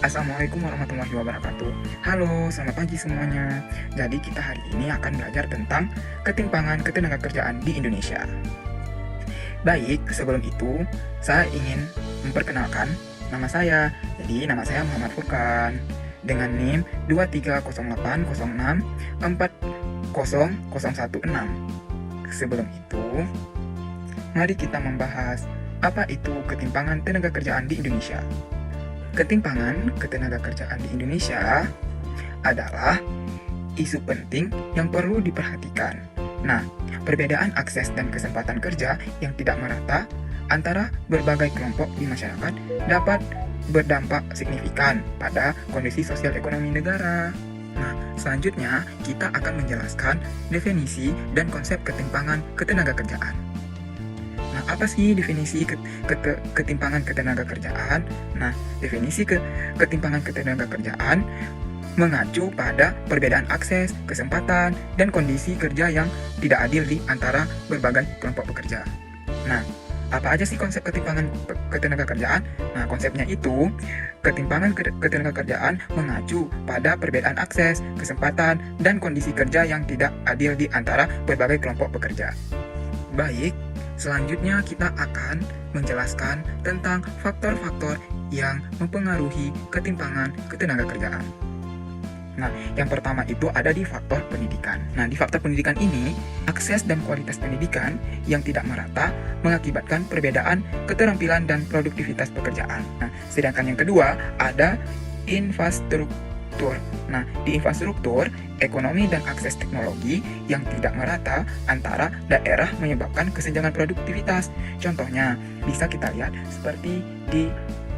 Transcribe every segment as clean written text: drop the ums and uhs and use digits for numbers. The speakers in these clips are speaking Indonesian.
Assalamualaikum warahmatullahi wabarakatuh. Halo, selamat pagi semuanya. Jadi kita hari ini akan belajar tentang ketimpangan ketenagakerjaan di Indonesia. Baik, sebelum itu saya ingin memperkenalkan nama saya. Jadi nama saya Muhammad Furkan dengan NIM 23080640016. Sebelum itu, mari kita membahas apa itu ketimpangan tenaga kerjaan di Indonesia. Ketimpangan ketenagakerjaan di Indonesia adalah isu penting yang perlu diperhatikan. Nah, perbedaan akses dan kesempatan kerja yang tidak merata antara berbagai kelompok di masyarakat dapat berdampak signifikan pada kondisi sosial ekonomi negara. Nah, selanjutnya kita akan menjelaskan definisi dan konsep ketimpangan ketenagakerjaan. Nah, apa sih definisi ketimpangan ketenagakerjaan? Nah, definisi ketimpangan ketenagakerjaan mengacu pada perbedaan akses, kesempatan, dan kondisi kerja yang tidak adil di antara berbagai kelompok pekerja. Nah, apa aja sih konsep ketimpangan ketenagakerjaan? Nah, konsepnya itu, ketimpangan ketenagakerjaan mengacu pada perbedaan akses, kesempatan, dan kondisi kerja yang tidak adil di antara berbagai kelompok pekerja. Baik, selanjutnya kita akan menjelaskan tentang faktor-faktor yang mempengaruhi ketimpangan ketenagakerjaan. Nah, yang pertama itu ada di faktor pendidikan. Nah, di faktor pendidikan ini, akses dan kualitas pendidikan yang tidak merata mengakibatkan perbedaan keterampilan dan produktivitas pekerjaan. Nah, sedangkan yang kedua ada infrastruktur. Nah, di infrastruktur, ekonomi dan akses teknologi yang tidak merata antara daerah menyebabkan kesenjangan produktivitas. Contohnya, bisa kita lihat seperti di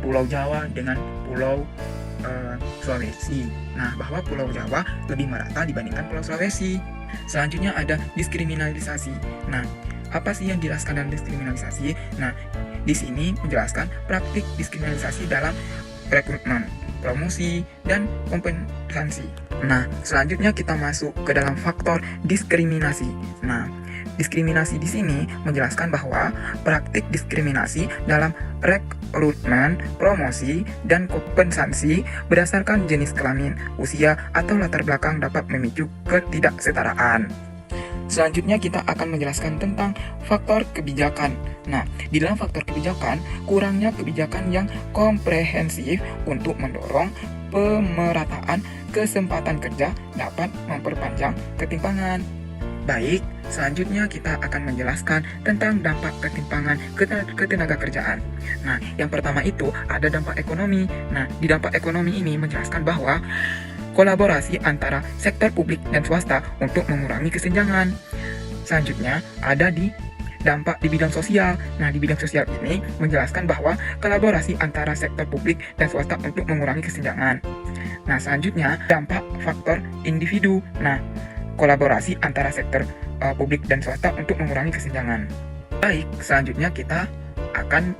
Pulau Jawa dengan Pulau Sulawesi. Nah, bahwa Pulau Jawa lebih merata dibandingkan Pulau Sulawesi. Selanjutnya ada diskriminalisasi. Nah, apa sih yang dijelaskan dalam diskriminalisasi? Nah, di sini menjelaskan praktik diskriminalisasi dalam rekrutmen, promosi, dan kompensasi. Nah, selanjutnya kita masuk ke dalam faktor diskriminasi. Nah, diskriminasi di sini menjelaskan bahwa praktik diskriminasi dalam rekrutmen, promosi, dan kompensasi berdasarkan jenis kelamin, usia, atau latar belakang dapat memicu ketidaksetaraan. Selanjutnya kita akan menjelaskan tentang faktor kebijakan. Nah, di dalam faktor kebijakan, kurangnya kebijakan yang komprehensif untuk mendorong pemerataan kesempatan kerja dapat memperpanjang ketimpangan. Baik, selanjutnya kita akan menjelaskan tentang dampak ketimpangan ketenagakerjaan. Nah, yang pertama itu ada dampak ekonomi. Nah, di dampak ekonomi ini menjelaskan bahwa kolaborasi antara sektor publik dan swasta untuk mengurangi kesenjangan. Selanjutnya, ada di dampak di bidang sosial. Nah, di bidang sosial ini menjelaskan bahwa kolaborasi antara sektor publik dan swasta untuk mengurangi kesenjangan. Nah, selanjutnya, dampak faktor individu. Nah, kolaborasi antara sektor publik dan swasta untuk mengurangi kesenjangan. Baik, selanjutnya kita akan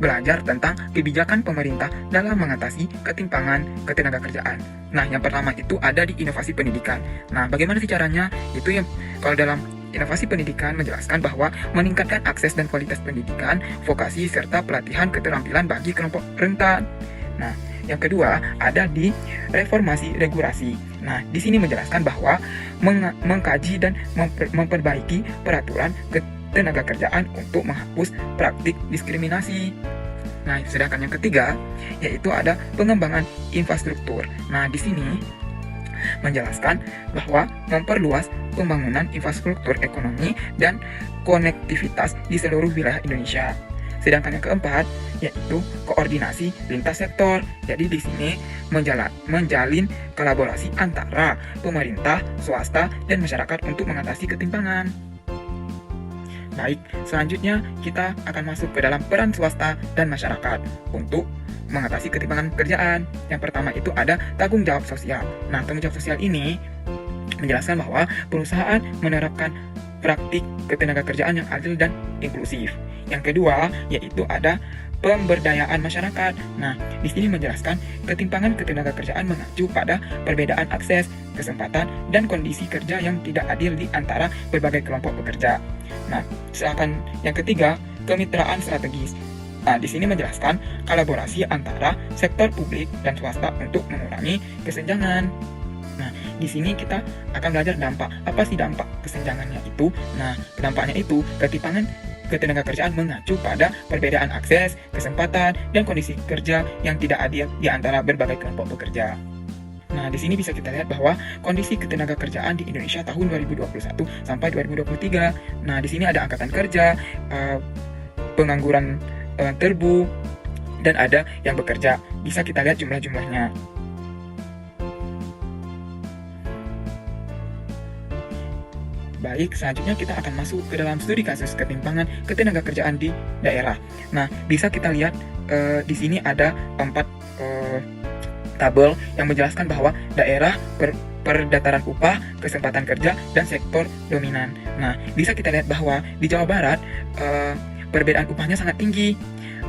belajar tentang kebijakan pemerintah dalam mengatasi ketimpangan ketenagakerjaan. Nah, yang pertama itu ada di inovasi pendidikan. Nah, bagaimana sih caranya? Itu yang kalau dalam inovasi pendidikan menjelaskan bahwa meningkatkan akses dan kualitas pendidikan, vokasi, serta pelatihan keterampilan bagi kelompok rentan. Nah, yang kedua ada di reformasi regulasi. Nah, di sini menjelaskan bahwa mengkaji dan memperbaiki peraturan ketenagakerjaan untuk menghapus praktik diskriminasi. Nah, sedangkan yang ketiga yaitu ada pengembangan infrastruktur. Nah, di sini menjelaskan bahwa memperluas pembangunan infrastruktur ekonomi dan konektivitas di seluruh wilayah Indonesia. Sedangkan yang keempat yaitu koordinasi lintas sektor. Jadi di sini menjalin kolaborasi antara pemerintah, swasta, dan masyarakat untuk mengatasi ketimpangan. Baik, selanjutnya kita akan masuk ke dalam peran swasta dan masyarakat untuk mengatasi ketimpangan pekerjaan. Yang pertama itu ada tanggung jawab sosial. Nah, tanggung jawab sosial ini menjelaskan bahwa perusahaan menerapkan praktik ketenagakerjaan yang adil dan inklusif. Yang kedua yaitu ada pemberdayaan masyarakat. Nah, di sini menjelaskan ketimpangan ketenagakerjaan mengacu pada perbedaan akses, kesempatan, dan kondisi kerja yang tidak adil di antara berbagai kelompok pekerja. Nah, sedangkan yang ketiga, kemitraan strategis. Nah, di sini menjelaskan kolaborasi antara sektor publik dan swasta untuk mengurangi kesenjangan. Nah, di sini kita akan belajar dampak. Apa sih dampak kesenjangannya itu? Nah, dampaknya itu ketimpangan ketenagakerjaan mengacu pada perbedaan akses, kesempatan, dan kondisi kerja yang tidak adil di antara berbagai kelompok pekerja. Nah, di sini bisa kita lihat bahwa kondisi ketenagakerjaan di Indonesia tahun 2021 sampai 2023. Nah, di sini ada angkatan kerja, pengangguran terbu, dan ada yang bekerja. Bisa kita lihat jumlah-jumlahnya. Baik, selanjutnya kita akan masuk ke dalam studi kasus ketimpangan ketenagakerjaan di daerah. Nah, bisa kita lihat di sini ada 4 tabel yang menjelaskan bahwa daerah perdataran upah, kesempatan kerja, dan sektor dominan. Nah, bisa kita lihat bahwa di Jawa Barat perbedaan upahnya sangat tinggi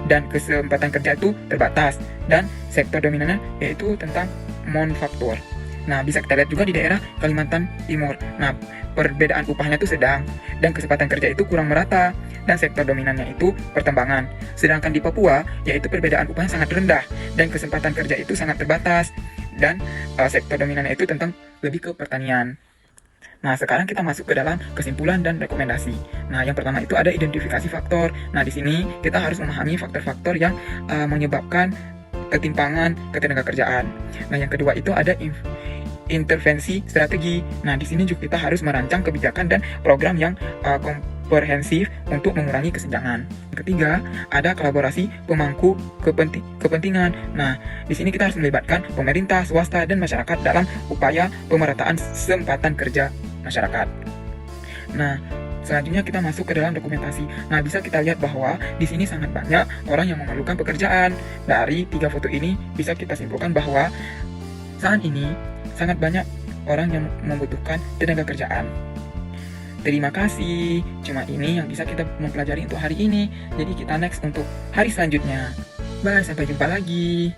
dan kesempatan kerja itu terbatas, dan sektor dominannya yaitu tentang manufaktur. Nah, bisa kita lihat juga di daerah Kalimantan Timur. Nah, perbedaan upahnya itu sedang dan kesempatan kerja itu kurang merata, dan sektor dominannya itu pertambangan. Sedangkan di Papua yaitu perbedaan upahnya sangat rendah dan kesempatan kerja itu sangat terbatas, dan sektor dominannya itu tentang lebih ke pertanian. Nah, sekarang kita masuk ke dalam kesimpulan dan rekomendasi. Nah, yang pertama itu ada identifikasi faktor. Nah, di sini kita harus memahami faktor-faktor yang menyebabkan ketimpangan ketenagakerjaan. Nah, yang kedua itu ada intervensi strategi. Nah, di sini juga kita harus merancang kebijakan dan program yang komprehensif untuk mengurangi kesenjangan. Yang ketiga, ada kolaborasi pemangku kepentingan. Nah, di sini kita harus melibatkan pemerintah, swasta, dan masyarakat dalam upaya pemerataan kesempatan kerja masyarakat. Nah, selanjutnya kita masuk ke dalam dokumentasi. Nah, bisa kita lihat bahwa di sini sangat banyak orang yang memerlukan pekerjaan. Dari 3 foto ini bisa kita simpulkan bahwa saat ini sangat banyak orang yang membutuhkan tenaga kerjaan. Terima kasih. Cuma ini yang bisa kita mempelajari untuk hari ini. Jadi kita next untuk hari selanjutnya. Bye, sampai jumpa lagi.